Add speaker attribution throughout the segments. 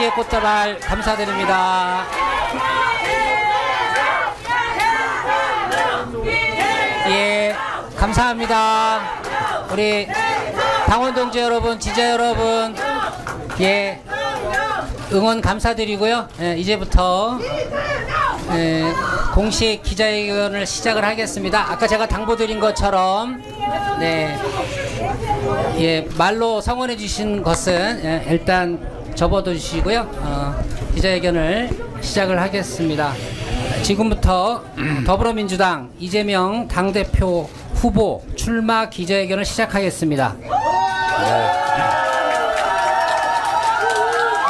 Speaker 1: 동지의 꽃다발 감사드립니다. 예, 감사합니다. 우리 당원 동지 여러분, 지자 여러분, 예, 응원 감사드리고요. 예, 이제부터 공식 기자회견을 시작을 하겠습니다. 아까 제가 당부드린 것처럼 네, 예, 말로 성원해 주신 것은 일단 접어둬 주시고요. 기자회견을 시작을 하겠습니다. 지금부터 더불어민주당 이재명 당대표 후보 출마 기자회견을 시작하겠습니다.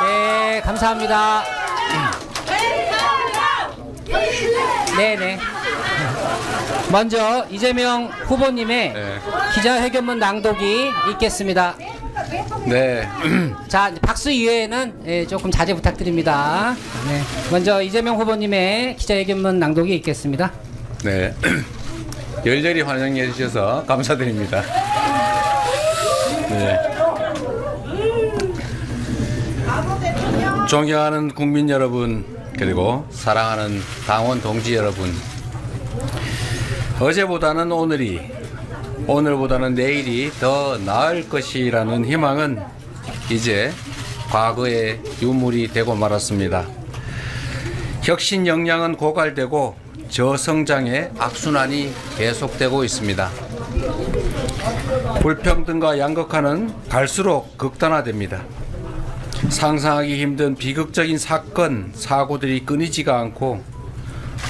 Speaker 1: 네, 감사합니다. 네네. 먼저 이재명 후보님의 기자회견문 낭독이 있겠습니다.
Speaker 2: 네.
Speaker 1: 자, 박수 이외에는 조금 자제 부탁드립니다. 네. 먼저 이재명 후보님의 기자회견문 낭독이 있겠습니다.
Speaker 2: 네. 열렬히 환영해 주셔서 감사드립니다. 네. 존경하는 국민 여러분, 그리고 사랑하는 당원 동지 여러분, 어제보다는 오늘이, 오늘보다는 내일이 더 나을 것이라는 희망은 이제 과거의 유물이 되고 말았습니다. 혁신 역량은 고갈되고 저성장의 악순환이 계속되고 있습니다. 불평등과 양극화는 갈수록 극단화됩니다. 상상하기 힘든 비극적인 사건, 사고들이 끊이지가 않고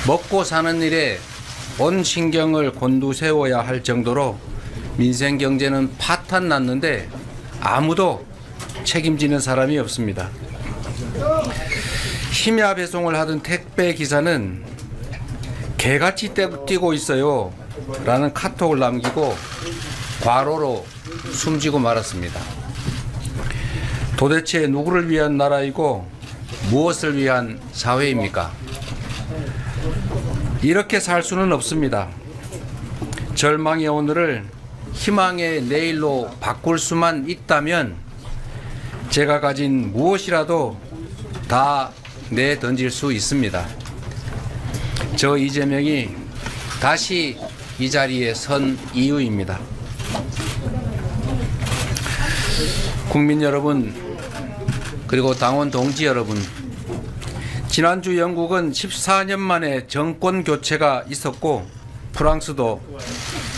Speaker 2: 먹고 사는 일에 온 신경을 곤두세워야 할 정도로 민생 경제는 파탄 났는데 아무도 책임지는 사람이 없습니다. 심야 배송을 하던 택배 기사는 개같이 뛰고 있어요 라는 카톡을 남기고 과로로 숨지고 말았습니다. 도대체 누구를 위한 나라이고 무엇을 위한 사회입니까? 이렇게 살 수는 없습니다. 절망의 오늘을 희망의 내일로 바꿀 수만 있다면 제가 가진 무엇이라도 다 내던질 수 있습니다. 저 이재명이 다시 이 자리에 선 이유입니다. 국민 여러분, 그리고 당원 동지 여러분, 지난주 영국은 14년 만에 정권 교체가 있었고 프랑스도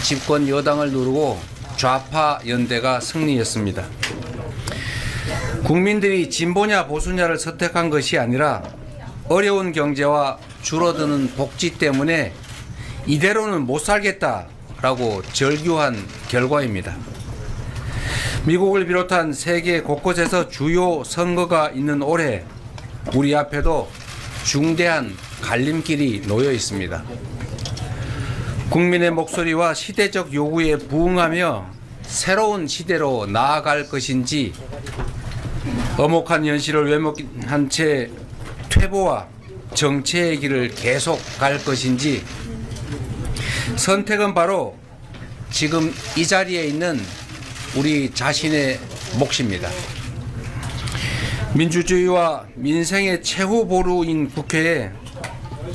Speaker 2: 집권 여당을 누르고 좌파 연대가 승리했습니다. 국민들이 진보냐 보수냐를 선택한 것이 아니라 어려운 경제와 줄어드는 복지 때문에 이대로는 못 살겠다라고 절규한 결과입니다. 미국을 비롯한 세계 곳곳에서 주요 선거가 있는 올해 우리 앞에도 중대한 갈림길이 놓여 있습니다. 국민의 목소리와 시대적 요구에 부응하며 새로운 시대로 나아갈 것인지, 엄혹한 현실을 외면한 채 퇴보와 정체의 길을 계속 갈 것인지, 선택은 바로 지금 이 자리에 있는 우리 자신의 몫입니다. 민주주의와 민생의 최후 보루인 국회에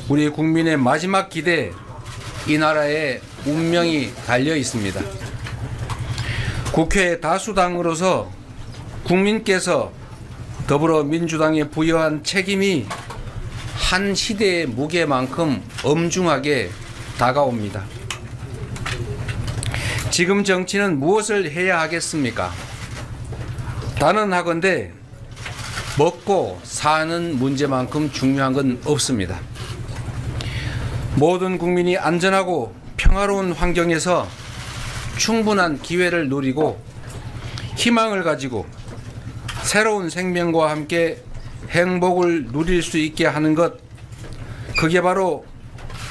Speaker 2: 우리 국민의 마지막 기대, 이 나라의 운명이 달려 있습니다. 국회 다수당으로서 국민께서 더불어민주당에 부여한 책임이 한 시대의 무게만큼 엄중하게 다가옵니다. 지금 정치는 무엇을 해야 하겠습니까? 단언하건대 먹고 사는 문제만큼 중요한 건 없습니다. 모든 국민이 안전하고 평화로운 환경에서 충분한 기회를 누리고 희망을 가지고 새로운 생명과 함께 행복을 누릴 수 있게 하는 것, 그게 바로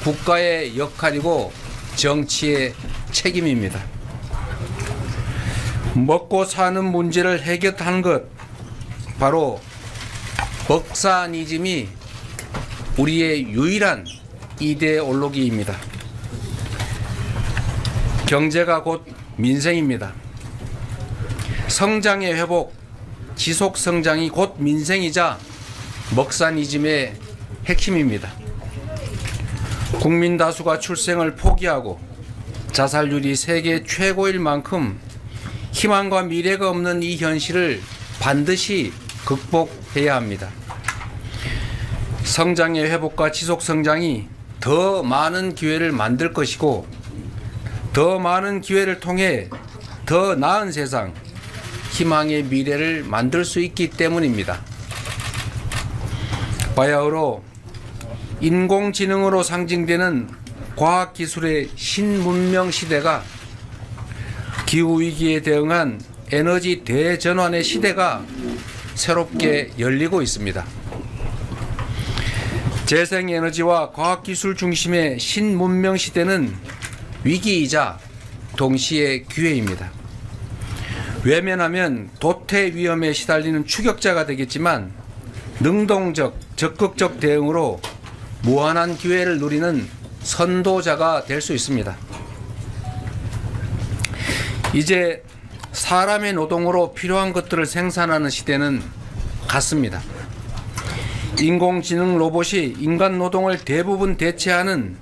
Speaker 2: 국가의 역할이고 정치의 책임입니다. 먹고 사는 문제를 해결하는 것, 바로 먹사니즘이 우리의 유일한 이데올로기입니다. 경제가 곧 민생입니다. 성장의 회복, 지속 성장이 곧 민생이자 먹사니즘의 핵심입니다. 국민 다수가 출생을 포기하고 자살률이 세계 최고일 만큼 희망과 미래가 없는 이 현실을 반드시 극복해야 합니다. 성장의 회복과 지속 성장이 더 많은 기회를 만들 것이고, 더 많은 기회를 통해 더 나은 세상, 희망의 미래를 만들 수 있기 때문입니다. 바야흐로 인공지능으로 상징되는 과학기술의 신문명 시대가, 기후위기에 대응한 에너지 대전환의 시대가 새롭게 열리고 있습니다. 재생에너지와 과학기술 중심의 신문명 시대는 위기이자 동시에 기회입니다. 외면하면 도태 위험에 시달리는 추격자가 되겠지만, 능동적, 적극적 대응으로 무한한 기회를 누리는 선도자가 될 수 있습니다. 이제 사람의 노동으로 필요한 것들을 생산하는 시대는 갔습니다. 인공지능 로봇이 인간 노동을 대부분 대체하는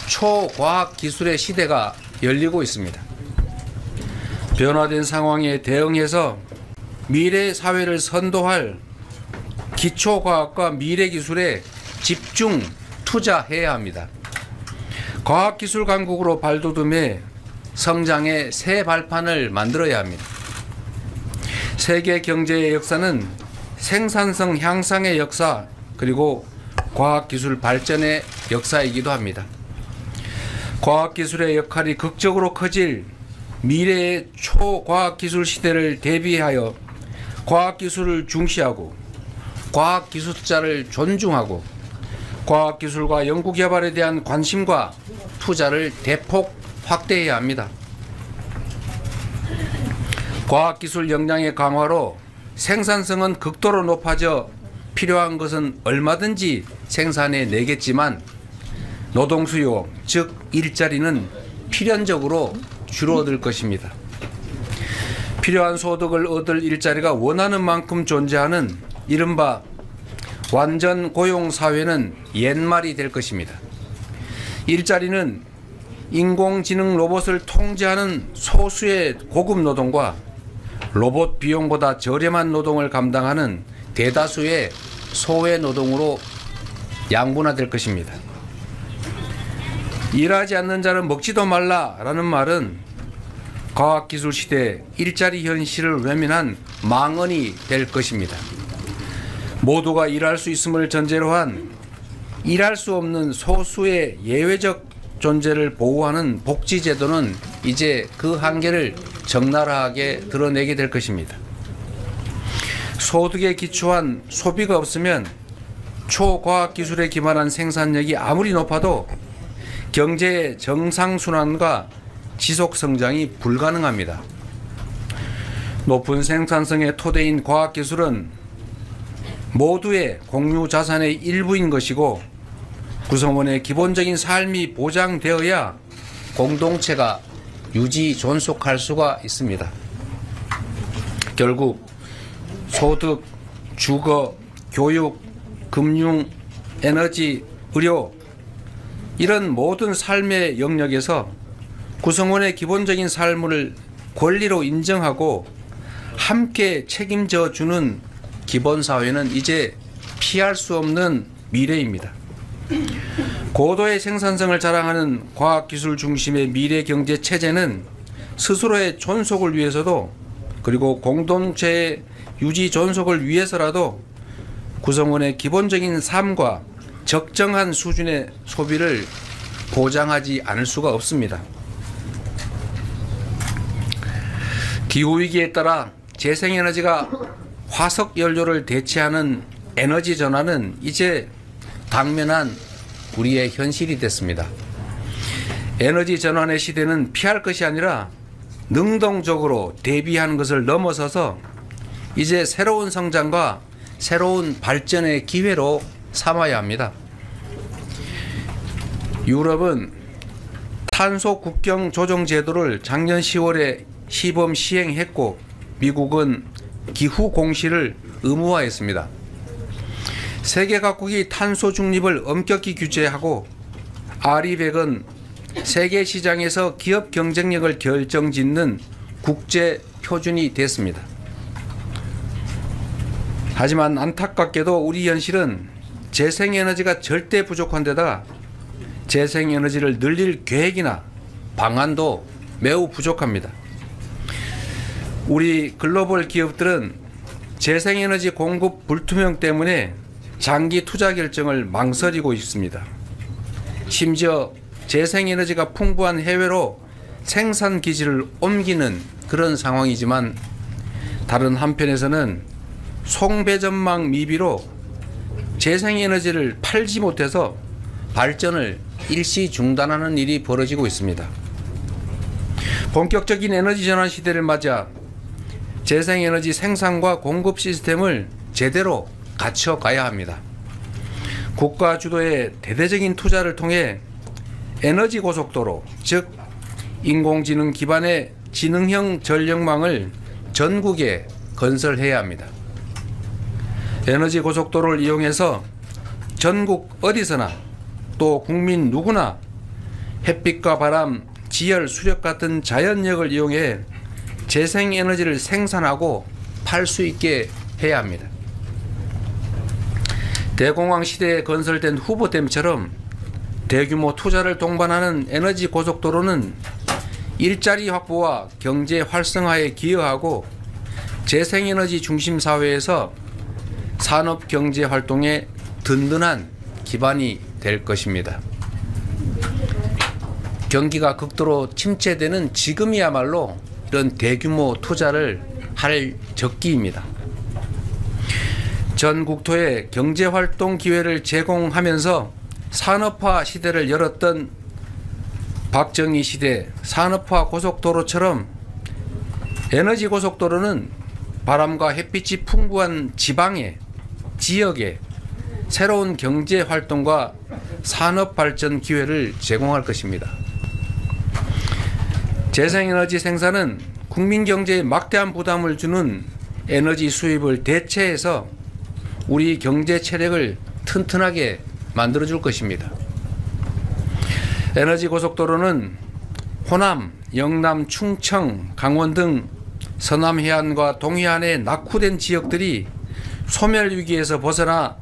Speaker 2: 초과학 기술의 시대가 열리고 있습니다. 변화된 상황에 대응해서 미래 사회를 선도할 기초과학과 미래기술에 집중 투자해야 합니다. 과학기술 강국으로 발돋움해 성장의 새 발판을 만들어야 합니다. 세계 경제의 역사는 생산성 향상의 역사, 그리고 과학기술 발전의 역사이기도 합니다. 과학기술의 역할이 극적으로 커질 미래의 초과학기술 시대를 대비하여 과학기술을 중시하고 과학기술자를 존중하고 과학기술과 연구개발에 대한 관심과 투자를 대폭 확대해야 합니다. 과학기술 역량의 강화로 생산성은 극도로 높아져 필요한 것은 얼마든지 생산해 내겠지만, 노동수요, 즉 일자리는 필연적으로 줄어들 것입니다. 필요한 소득을 얻을 일자리가 원하는 만큼 존재하는 이른바 완전 고용 사회는 옛말이 될 것입니다. 일자리는 인공지능 로봇을 통제하는 소수의 고급 노동과 로봇 비용보다 저렴한 노동을 감당하는 대다수의 소외 노동으로 양분화될 것입니다. 일하지 않는 자는 먹지도 말라라는 말은 과학기술 시대 일자리 현실을 외면한 망언이 될 것입니다. 모두가 일할 수 있음을 전제로 한 일할 수 없는 소수의 예외적 존재를 보호하는 복지제도는 이제 그 한계를 적나라하게 드러내게 될 것입니다. 소득에 기초한 소비가 없으면 초과학기술에 기반한 생산력이 아무리 높아도 경제의 정상순환과 지속성장이 불가능합니다. 높은 생산성의 토대인 과학기술은 모두의 공유자산의 일부인 것이고, 구성원의 기본적인 삶이 보장되어야 공동체가 유지 존속할 수가 있습니다. 결국 소득, 주거, 교육, 금융, 에너지, 의료, 이런 모든 삶의 영역에서 구성원의 기본적인 삶을 권리로 인정하고 함께 책임져 주는 기본사회는 이제 피할 수 없는 미래입니다. 고도의 생산성을 자랑하는 과학기술 중심의 미래경제 체제는 스스로의 존속을 위해서도, 그리고 공동체의 유지 존속을 위해서라도 구성원의 기본적인 삶과 적정한 수준의 소비를 보장하지 않을 수가 없습니다. 기후위기에 따라 재생에너지가 화석연료를 대체하는 에너지 전환은 이제 당면한 우리의 현실이 됐습니다. 에너지 전환의 시대는 피할 것이 아니라 능동적으로 대비하는 것을 넘어서서 이제 새로운 성장과 새로운 발전의 기회로 삼아야 합니다. 유럽은 탄소 국경 조정 제도를 작년 10월에 시범 시행했고, 미국은 기후 공시를 의무화했습니다. 세계 각국이 탄소 중립을 엄격히 규제하고 RE100은 세계 시장에서 기업 경쟁력을 결정짓는 국제 표준이 됐습니다. 하지만 안타깝게도 우리 현실은 재생에너지가 절대 부족한 데다가 재생에너지를 늘릴 계획이나 방안도 매우 부족합니다. 우리 글로벌 기업들은 재생에너지 공급 불투명 때문에 장기 투자 결정을 망설이고 있습니다. 심지어 재생에너지가 풍부한 해외로 생산 기지를 옮기는 그런 상황이지만 다른 한편에서는 송배전망 미비로 재생에너지를 팔지 못해서 발전을 일시 중단하는 일이 벌어지고 있습니다. 본격적인 에너지 전환 시대를 맞아 재생에너지 생산과 공급 시스템을 제대로 갖춰가야 합니다. 국가 주도의 대대적인 투자를 통해 에너지 고속도로, 즉 인공지능 기반의 지능형 전력망을 전국에 건설해야 합니다. 에너지 고속도로를 이용해서 전국 어디서나 또 국민 누구나 햇빛과 바람, 지열, 수력 같은 자연력을 이용해 재생에너지를 생산하고 팔 수 있게 해야 합니다. 대공황 시대에 건설된 후보댐처럼 대규모 투자를 동반하는 에너지 고속도로는 일자리 확보와 경제 활성화에 기여하고 재생에너지 중심 사회에서 산업 경제 활동에 든든한 기반이 될 것입니다. 경기가 극도로 침체되는 지금이야말로 이런 대규모 투자를 할 적기입니다. 전 국토에 경제활동 기회를 제공하면서 산업화 시대를 열었던 박정희 시대 산업화 고속도로처럼 에너지 고속도로는 바람과 햇빛이 풍부한 지방에, 지역에 새로운 경제활동과 산업발전 기회를 제공할 것입니다. 재생에너지 생산은 국민 경제에 막대한 부담을 주는 에너지 수입을 대체해서 우리 경제 체력을 튼튼하게 만들어줄 것입니다. 에너지 고속도로는 호남, 영남, 충청, 강원 등 서남 해안과 동해안의 낙후된 지역들이 소멸 위기에서 벗어나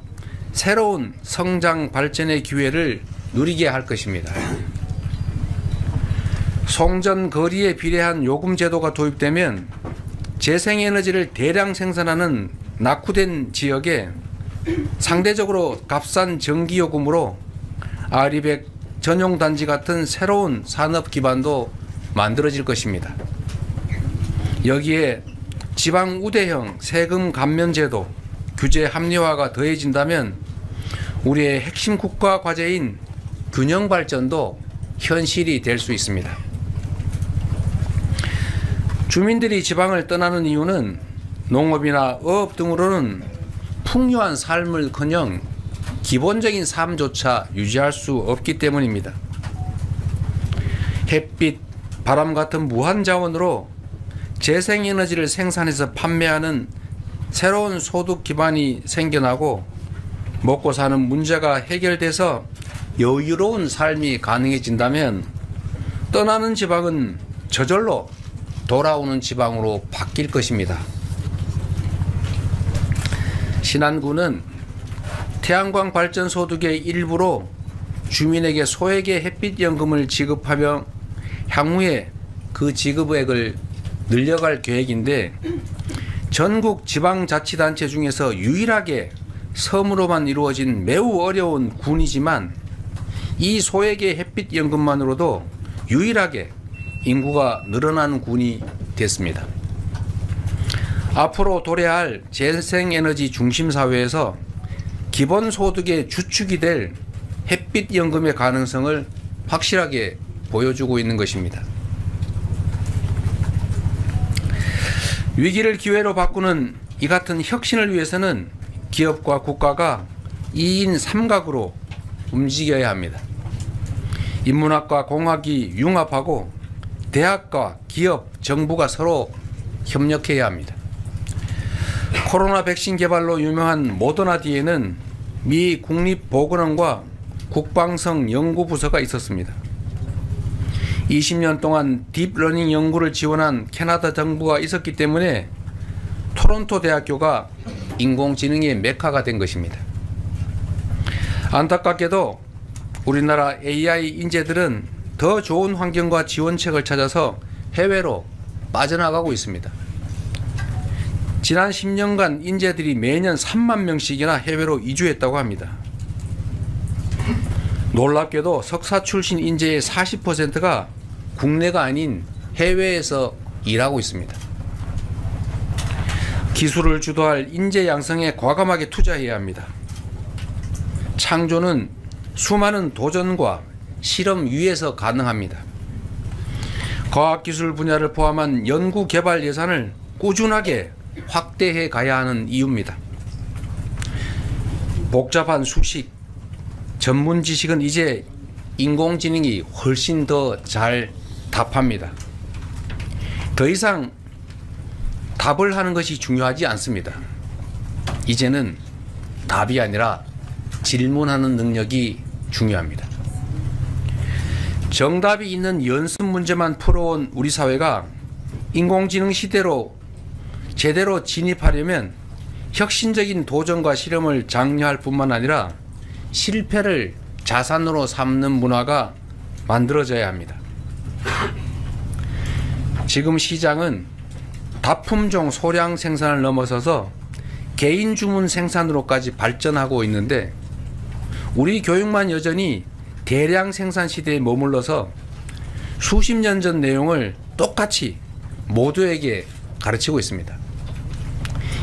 Speaker 2: 새로운 성장 발전의 기회를 누리게 할 것입니다. 송전 거리에 비례한 요금 제도가 도입되면 재생에너지를 대량 생산하는 낙후된 지역에 상대적으로 값싼 전기요금으로 RE100 전용단지 같은 새로운 산업 기반도 만들어질 것입니다. 여기에 지방 우대형 세금 감면 제도, 규제 합리화가 더해진다면 우리의 핵심 국가 과제인 균형 발전도 현실이 될 수 있습니다. 주민들이 지방을 떠나는 이유는 농업이나 어업 등으로는 풍요한 삶을커녕 기본적인 삶조차 유지할 수 없기 때문입니다. 햇빛, 바람 같은 무한 자원으로 재생에너지를 생산해서 판매하는 새로운 소득 기반이 생겨나고 먹고 사는 문제가 해결돼서 여유로운 삶이 가능해진다면 떠나는 지방은 저절로 돌아오는 지방으로 바뀔 것입니다. 신안군은 태양광 발전 소득의 일부로 주민에게 소액의 햇빛연금을 지급하며 향후에 그 지급액을 늘려갈 계획인데 전국 지방자치단체 중에서 유일하게 섬으로만 이루어진 매우 어려운 군이지만 이 소액의 햇빛연금만으로도 유일하게 인구가 늘어나는 군이 됐습니다. 앞으로 도래할 재생에너지 중심사회에서 기본소득의 주축이 될 햇빛연금의 가능성을 확실하게 보여주고 있는 것입니다. 위기를 기회로 바꾸는 이 같은 혁신을 위해서는 기업과 국가가 2인 3각으로 움직여야 합니다. 인문학과 공학이 융합하고 대학과 기업, 정부가 서로 협력해야 합니다. 코로나 백신 개발로 유명한 모더나 뒤에는 미 국립보건원과 국방성 연구부서가 있었습니다. 20년 동안 딥러닝 연구를 지원한 캐나다 정부가 있었기 때문에 토론토 대학교가 인공지능의 메카가 된 것입니다. 안타깝게도 우리나라 AI 인재들은 더 좋은 환경과 지원책을 찾아서 해외로 빠져나가고 있습니다. 지난 10년간 인재들이 매년 3만 명씩이나 해외로 이주했다고 합니다. 놀랍게도 석사 출신 인재의 40%가 국내가 아닌 해외에서 일하고 있습니다. 기술을 주도할 인재 양성에 과감하게 투자해야 합니다. 창조는 수많은 도전과 실험 위에서 가능합니다. 과학기술 분야를 포함한 연구개발 예산을 꾸준하게 확대해 가야 하는 이유입니다. 복잡한 수식, 전문 지식은 이제 인공지능이 훨씬 더 잘 답합니다. 더 이상 답을 하는 것이 중요하지 않습니다. 이제는 답이 아니라 질문하는 능력이 중요합니다. 정답이 있는 연습 문제만 풀어온 우리 사회가 인공지능 시대로 제대로 진입하려면 혁신적인 도전과 실험을 장려할 뿐만 아니라 실패를 자산으로 삼는 문화가 만들어져야 합니다. 지금 시장은 다품종 소량 생산을 넘어서서 개인 주문 생산으로까지 발전하고 있는데 우리 교육만 여전히 대량 생산 시대에 머물러서 수십 년 전 내용을 똑같이 모두에게 가르치고 있습니다.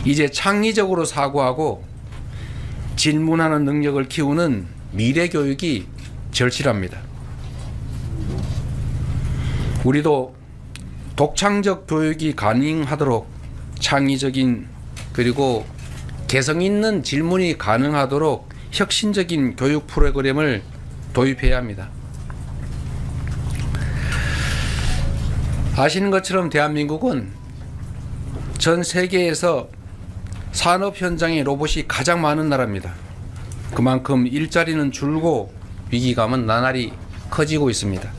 Speaker 2: 이제 창의적으로 사고하고 질문하는 능력을 키우는 미래 교육이 절실합니다. 우리도 독창적 교육이 가능하도록 창의적인 그리고 개성 있는 질문이 가능하도록 혁신적인 교육 프로그램을 도입해야 합니다. 아시는 것처럼 대한민국은 전 세계에서 산업 현장에 로봇이 가장 많은 나라입니다. 그만큼 일자리는 줄고 위기감은 나날이 커지고 있습니다.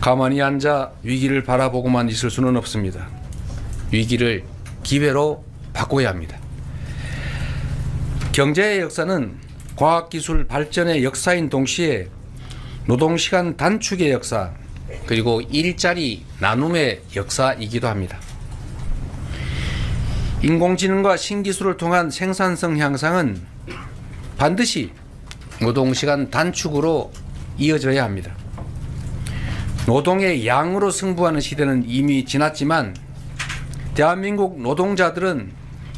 Speaker 2: 가만히 앉아 위기를 바라보고만 있을 수는 없습니다. 위기를 기회로 바꿔야 합니다. 경제의 역사는 과학기술 발전의 역사인 동시에 노동시간 단축의 역사 그리고 일자리 나눔의 역사이기도 합니다. 인공지능과 신기술을 통한 생산성 향상은 반드시 노동시간 단축으로 이어져야 합니다. 노동의 양으로 승부하는 시대는 이미 지났지만 대한민국 노동자들은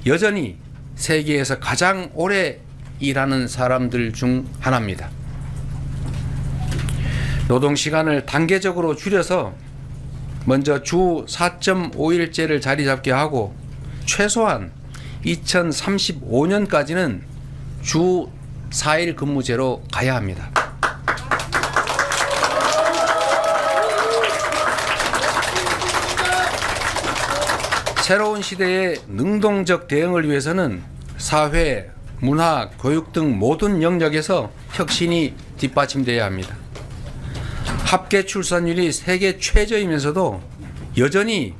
Speaker 2: 여전히 세계에서 가장 오래 일하는 사람들 중 하나입니다. 노동시간을 단계적으로 줄여서 먼저 주 4.5일제를 자리 잡게 하고 최소한 2035년까지는 주 4일 근무제로 가야 합니다. 새로운 시대의 능동적 대응을 위해서는 사회, 문화, 교육 등 모든 영역에서 혁신이 뒷받침되어야 합니다. 합계 출산율이 세계 최저이면서도 여전히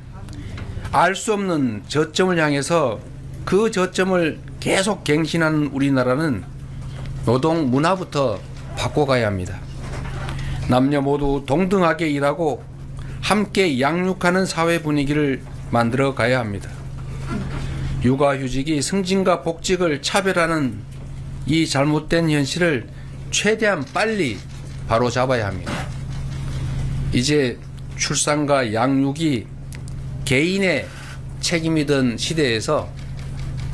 Speaker 2: 알 수 없는 저점을 향해서 그 저점을 계속 갱신하는 우리나라는 노동 문화부터 바꿔가야 합니다. 남녀 모두 동등하게 일하고 함께 양육하는 사회 분위기를 만들어 가야 합니다. 육아휴직이 승진과 복직을 차별하는 이 잘못된 현실을 최대한 빨리 바로잡아야 합니다. 이제 출산과 양육이 개인의 책임이던 시대에서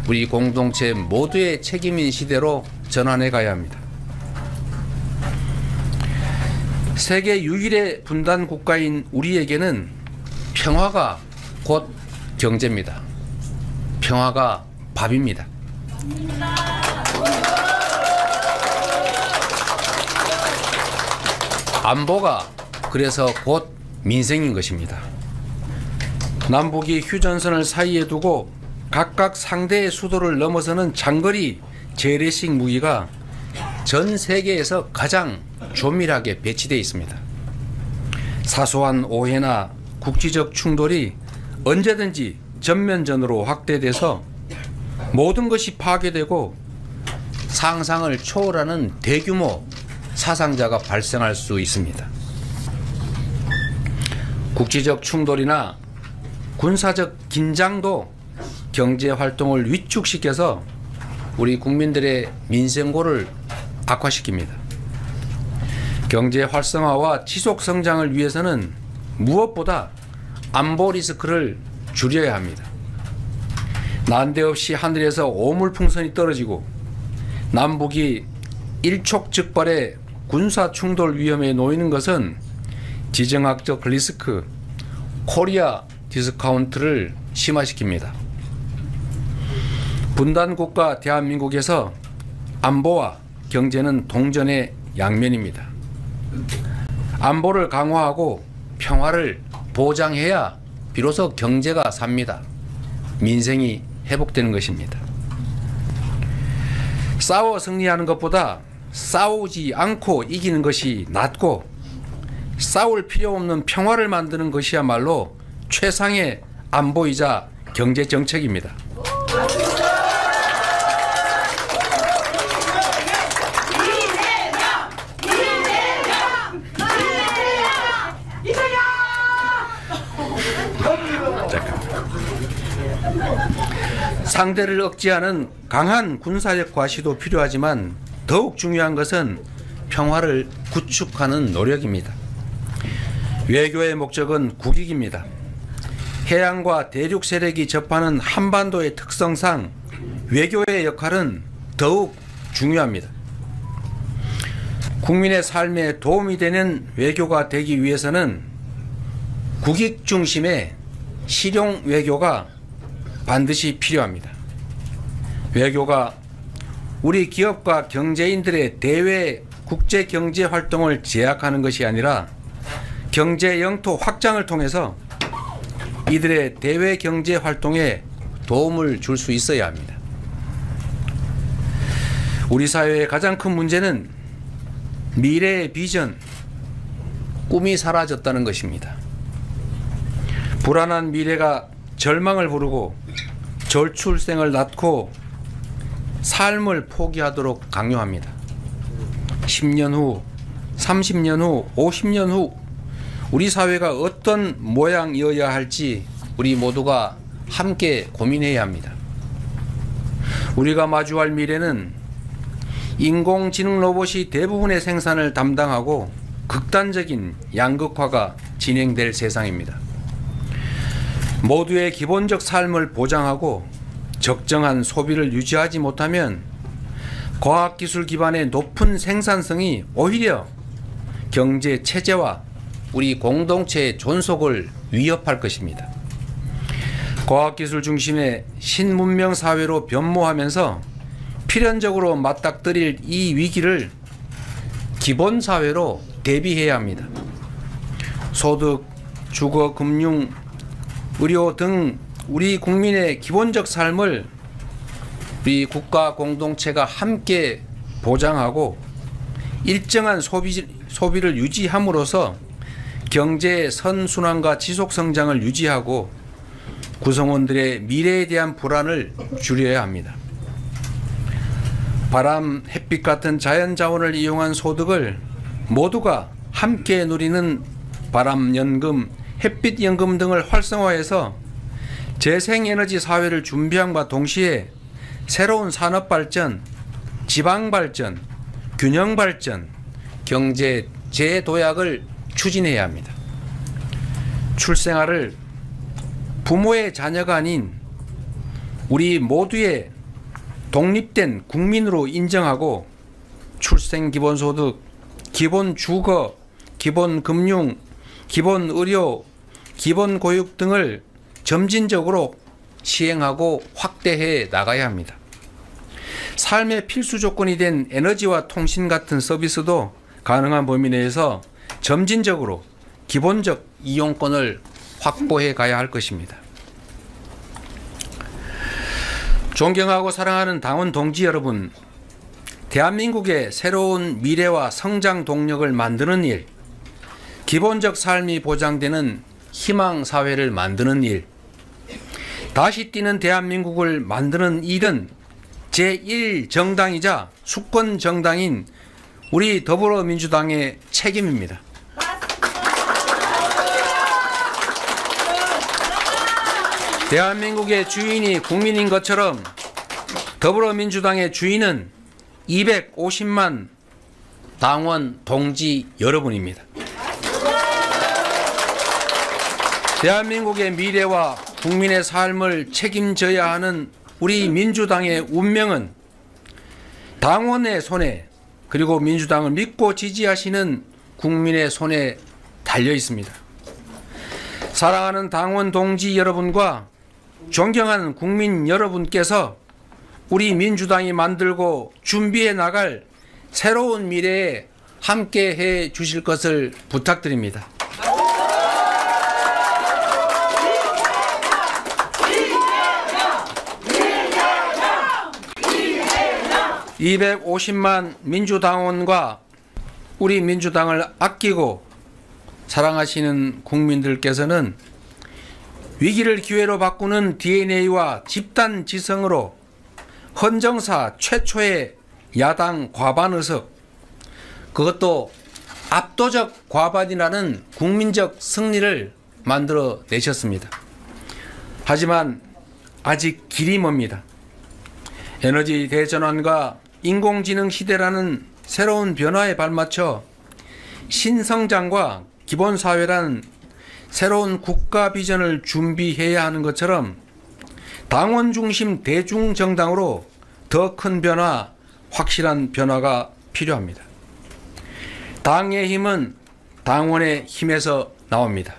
Speaker 2: 우리 공동체 모두의 책임인 시대로 전환해 가야 합니다. 세계 유일의 분단 국가인 우리에게는 평화가 곧 경제입니다. 평화가 밥입니다. 안보가 그래서 곧 민생인 것입니다. 남북이 휴전선을 사이에 두고 각각 상대의 수도를 넘어서는 장거리 재래식 무기가 전 세계에서 가장 조밀하게 배치되어 있습니다. 사소한 오해나 국지적 충돌이 언제든지 전면전으로 확대돼서 모든 것이 파괴되고 상상을 초월하는 대규모 사상자가 발생할 수 있습니다. 국지적 충돌이나 군사적 긴장도 경제 활동을 위축시켜서 우리 국민들의 민생고를 악화시킵니다. 경제 활성화와 지속 성장을 위해서는 무엇보다 안보 리스크를 줄여야 합니다. 난데없이 하늘에서 오물풍선이 떨어지고 남북이 일촉즉발의 군사 충돌 위험에 놓이는 것은 지정학적 리스크, 코리아 디스카운트를 심화시킵니다. 분단국가 대한민국에서 안보와 경제는 동전의 양면입니다. 안보를 강화하고 평화를 보장해야 비로소 경제가 삽니다. 민생이 회복되는 것입니다. 싸워 승리하는 것보다 싸우지 않고 이기는 것이 낫고, 싸울 필요 없는 평화를 만드는 것이야말로 최상의 안보이자 경제 정책입니다. 상대를 억제하는 강한 군사력 과시도 필요하지만 더욱 중요한 것은 평화를 구축하는 노력입니다. 외교의 목적은 국익입니다. 해양과 대륙 세력이 접하는 한반도의 특성상 외교의 역할은 더욱 중요합니다. 국민의 삶에 도움이 되는 외교가 되기 위해서는 국익 중심의 실용 외교가 반드시 필요합니다. 외교가 우리 기업과 경제인들의 대외 국제 경제 활동을 제약하는 것이 아니라 경제 영토 확장을 통해서 이들의 대외 경제 활동에 도움을 줄 수 있어야 합니다. 우리 사회의 가장 큰 문제는 미래의 비전, 꿈이 사라졌다는 것입니다. 불안한 미래가 절망을 부르고 절출생을 낳고 삶을 포기하도록 강요합니다. 10년 후, 30년 후, 50년 후 우리 사회가 어떤 모양이어야 할지 우리 모두가 함께 고민해야 합니다. 우리가 마주할 미래는 인공지능 로봇이 대부분의 생산을 담당하고 극단적인 양극화가 진행될 세상입니다. 모두의 기본적 삶을 보장하고 적정한 소비를 유지하지 못하면 과학기술 기반의 높은 생산성이 오히려 경제 체제와 우리 공동체의 존속을 위협할 것입니다. 과학기술 중심의 신문명 사회로 변모하면서 필연적으로 맞닥뜨릴 이 위기를 기본사회로 대비해야 합니다. 소득, 주거, 금융, 의료 등 우리 국민의 기본적 삶을 우리 국가 공동체가 함께 보장하고 일정한 소비를 유지함으로써 경제의 선순환과 지속성장을 유지하고 구성원들의 미래에 대한 불안을 줄여야 합니다. 바람, 햇빛 같은 자연자원을 이용한 소득을 모두가 함께 누리는 바람연금, 햇빛연금 등을 활성화해서 재생에너지 사회를 준비함과 동시에 새로운 산업발전, 지방발전, 균형발전, 경제 재도약을 추진해야 합니다. 출생아를 부모의 자녀가 아닌 우리 모두의 독립된 국민으로 인정하고 출생기본소득, 기본주거, 기본금융, 기본의료, 기본교육 등을 점진적으로 시행하고 확대해 나가야 합니다. 삶의 필수 조건이 된 에너지와 통신 같은 서비스도 가능한 범위 내에서 점진적으로 기본적 이용권을 확보해 가야 할 것입니다. 존경하고 사랑하는 당원 동지 여러분, 대한민국의 새로운 미래와 성장 동력을 만드는 일, 기본적 삶이 보장되는 희망 사회를 만드는 일, 다시 뛰는 대한민국을 만드는 일은 제1정당이자 수권 정당인 우리 더불어민주당의 책임입니다. 대한민국의 주인이 국민인 것처럼 더불어민주당의 주인은 250만 당원 동지 여러분입니다. 대한민국의 미래와 국민의 삶을 책임져야 하는 우리 민주당의 운명은 당원의 손에, 그리고 민주당을 믿고 지지하시는 국민의 손에 달려 있습니다. 사랑하는 당원 동지 여러분과 존경하는 국민 여러분께서 우리 민주당이 만들고 준비해 나갈 새로운 미래에 함께 해 주실 것을 부탁드립니다. (250만) 민주당원과 우리 민주당을 아끼고 사랑하시는 국민들께서는 위기를 기회로 바꾸는 DNA와 집단 지성으로 헌정사 최초의 야당 과반 의석, 그것도 압도적 과반이라는 국민적 승리를 만들어 내셨습니다. 하지만 아직 길이 멉니다. 에너지 대전환과 인공지능 시대라는 새로운 변화에 발맞춰 신성장과 기본사회라는 새로운 국가 비전을 준비해야 하는 것처럼 당원 중심 대중정당으로 더 큰 변화, 확실한 변화가 필요합니다. 당의 힘은 당원의 힘에서 나옵니다.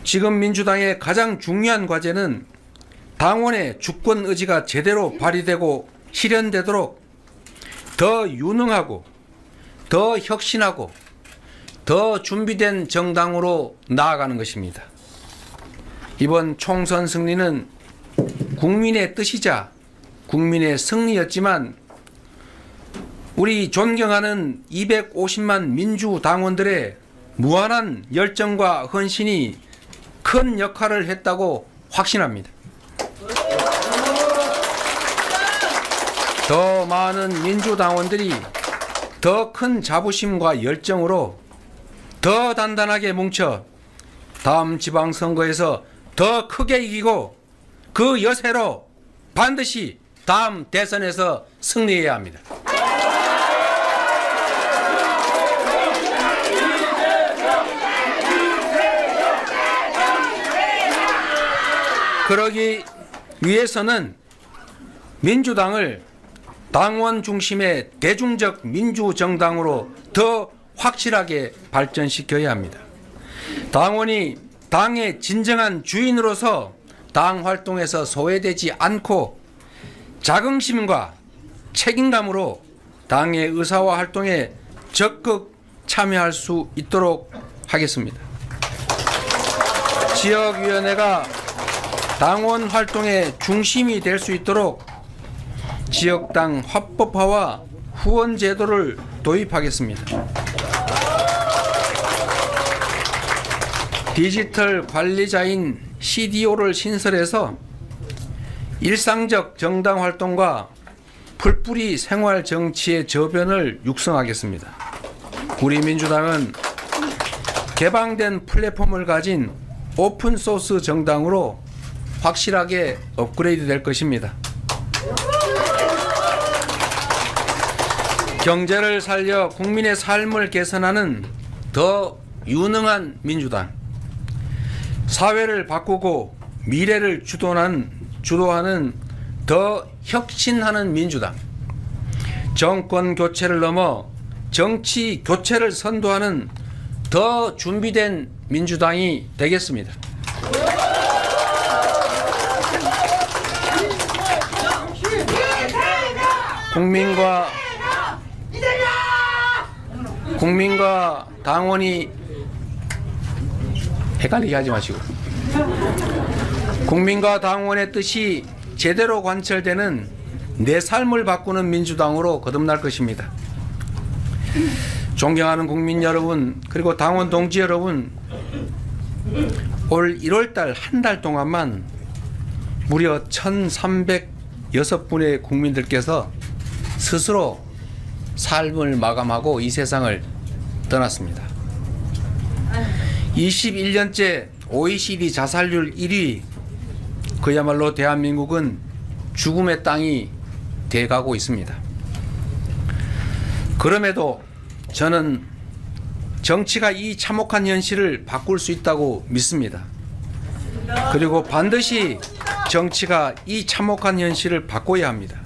Speaker 2: 지금 민주당의 가장 중요한 과제는 당원의 주권 의지가 제대로 발휘되고 실현되도록 더 유능하고 더 혁신하고 더 준비된 정당으로 나아가는 것입니다. 이번 총선 승리는 국민의 뜻이자 국민의 승리였지만 우리 존경하는 250만 민주당원들의 무한한 열정과 헌신이 큰 역할을 했다고 확신합니다. 더 많은 민주당원들이 더 큰 자부심과 열정으로 더 단단하게 뭉쳐 다음 지방선거에서 더 크게 이기고 그 여세로 반드시 다음 대선에서 승리해야 합니다. 그러기 위해서는 민주당을 당원 중심의 대중적 민주정당으로 더 확실하게 발전시켜야 합니다. 당원이 당의 진정한 주인으로서 당 활동에서 소외되지 않고 자긍심과 책임감으로 당의 의사와 활동에 적극 참여할 수 있도록 하겠습니다. 지역위원회가 당원 활동의 중심이 될 수 있도록 지역당 합법화와 후원 제도를 도입하겠습니다. 디지털 관리자인 CDO를 신설해서 일상적 정당 활동과 풀뿌리 생활 정치의 저변을 육성하겠습니다. 우리 민주당은 개방된 플랫폼을 가진 오픈소스 정당으로 확실하게 업그레이드 될 것입니다. 경제를 살려 국민의 삶을 개선하는 더 유능한 민주당, 사회를 바꾸고 미래를 주도하는 더 혁신하는 민주당, 정권 교체를 넘어 정치 교체를 선도하는 더 준비된 민주당이 되겠습니다. 국민과 당원이 헷갈리게 하지 마시고 국민과 당원의 뜻이 제대로 관철되는 내 삶을 바꾸는 민주당으로 거듭날 것입니다. 존경하는 국민 여러분, 그리고 당원 동지 여러분, 올 1월달 한 달 동안만 무려 1,306분의 국민들께서 스스로 삶을 마감하고 이 세상을 떠났습니다. 21년째 OECD 자살률 1위, 그야말로 대한민국은 죽음의 땅이 돼가고 있습니다. 그럼에도 저는 정치가 이 참혹한 현실을 바꿀 수 있다고 믿습니다. 그리고 반드시 정치가 이 참혹한 현실을 바꿔야 합니다.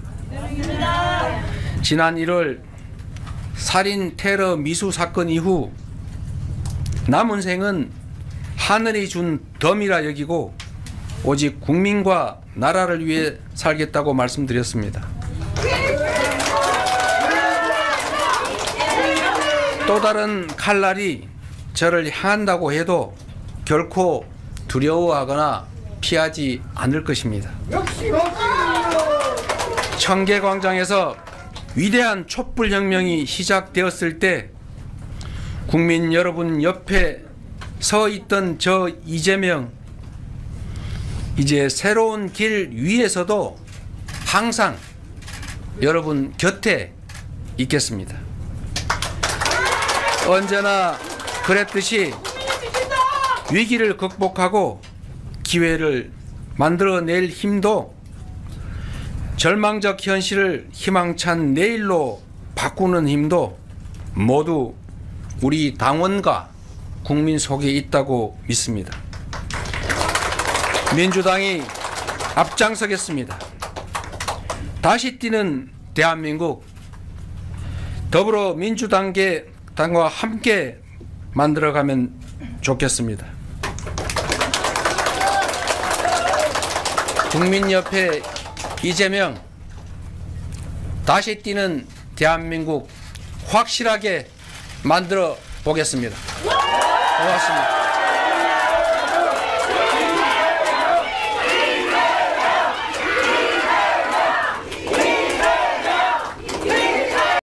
Speaker 2: 지난 1월 살인 테러 미수 사건 이후 남은 생은 하늘이 준 덤이라 여기고 오직 국민과 나라를 위해 살겠다고 말씀드렸습니다. 또 다른 칼날이 저를 향한다고 해도 결코 두려워하거나 피하지 않을 것입니다. 청계광장에서 위대한 촛불혁명이 시작되었을 때 국민 여러분 옆에 서 있던 저 이재명, 이제 새로운 길 위에서도 항상 여러분 곁에 있겠습니다. 언제나 그랬듯이 위기를 극복하고 기회를 만들어낼 힘도, 절망적 현실을 희망찬 내일로 바꾸는 힘도 모두 우리 당원과 국민 속에 있다고 믿습니다. 민주당이 앞장서겠습니다. 다시 뛰는 대한민국, 더불어민주당과 함께 만들어가면 좋겠습니다. 국민협회 이재명, 다시 뛰는 대한민국 확실하게 만들어 보겠습니다. 고맙습니다.